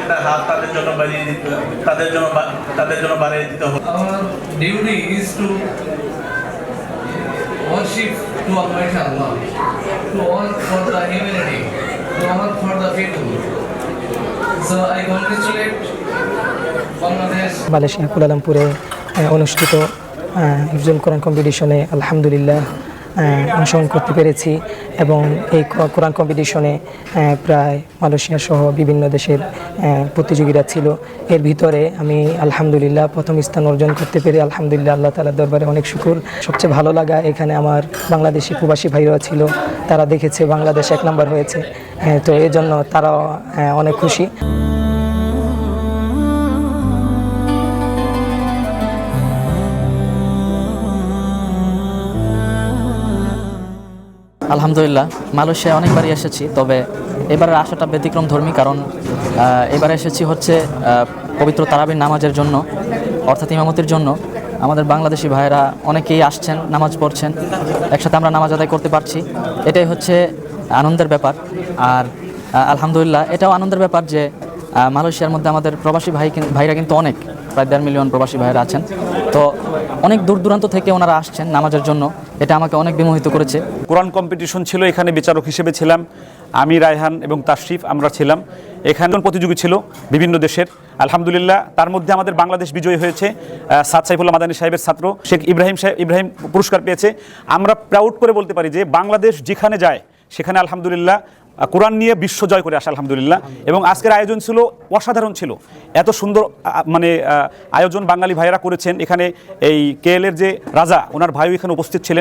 একটা হাত তাদের জন্য বাড়িয়ে দিতে, তাদের জন্য বাড়িয়ে দিতে হবে। Our duty is to worship to Almighty Allah, to work for the humanity, to work for the people. So I congratulate Bangladesh. Malaysia কুয়ালালামপুরে অনুষ্ঠিত হিফজুল কোরআন কম্পিটিশনে আলহামদুলিল্লাহ অংশগ্রহণ করতে পেরেছি এবং এই কোরআন কম্পিটিশনে প্রায় মালয়েশিয়া সহ বিভিন্ন দেশের প্রতিযোগীরা ছিল। এর ভিতরে আমি আলহামদুলিল্লাহ প্রথম স্থান অর্জন করতে পেরে আলহামদুলিল্লাহ আল্লাহ তাআলার দরবারে অনেক শুকর। সবচেয়ে ভালো লাগা এখানে আমার বাংলাদেশি প্রবাসী ভাইরা ছিল, তারা দেখেছে বাংলাদেশ 1 নম্বর হয়েছে, তো এই জন্য তারাও অনেক খুশি। আলহামদুলিল্লাহ মালয়েশিয়ায় অনেকবারই এসেছি, তবে এবারের আসাটা ব্যতিক্রম ধর্মী, কারণ এবারে এসেছি হচ্ছে পবিত্র তারাবির নামাজের জন্য, অর্থাৎ ইমামতির জন্য। আমাদের বাংলাদেশি ভাইয়েরা অনেকেই আসছেন, নামাজ পড়ছেন, একসাথে আমরা নামাজ আদায় করতে পারছি, এটাই হচ্ছে আনন্দের ব্যাপার। আর আলহামদুলিল্লাহ এটাও আনন্দের ব্যাপার যে মালয়েশিয়ার মধ্যে আমাদের প্রবাসী ভাইরা কিন্তু অনেক, প্রায় 1.5 মিলিয়ন প্রবাসী ভাইরা আছেন, তো অনেক দূর দূরান্ত থেকে ওনারা আসছেন নামাজের জন্য, এটা আমাকে অনেক বিমোহিত করেছে। কোরআন কম্পিটিশন ছিল, এখানে বিচারক হিসেবে ছিলাম আমি, রায়হান এবং তাশরিফ, আমরা ছিলাম। এখানে প্রতিযোগী ছিল বিভিন্ন দেশের, আলহামদুলিল্লাহ তার মধ্যে আমাদের বাংলাদেশ বিজয়ী হয়েছে। সাদ সাইফুল্লাহ মাদানী সাহেবের ছাত্র শেখ ইব্রাহিম পুরস্কার পেয়েছে। আমরা প্রাউড করে বলতে পারি যে বাংলাদেশ যেখানে যায় সেখানে আলহামদুলিল্লাহ কোরআন নিয়ে বিশ্ব জয় করে আসে আলহামদুলিল্লাহ। এবং আজকের আয়োজন ছিল অসাধারণ ছিল, এত সুন্দর আয়োজন বাঙালি ভাইয়েরা করেছেন। এখানে এই KL এর যে রাজা, ওনার ভাইও এখানে উপস্থিত ছিলেন।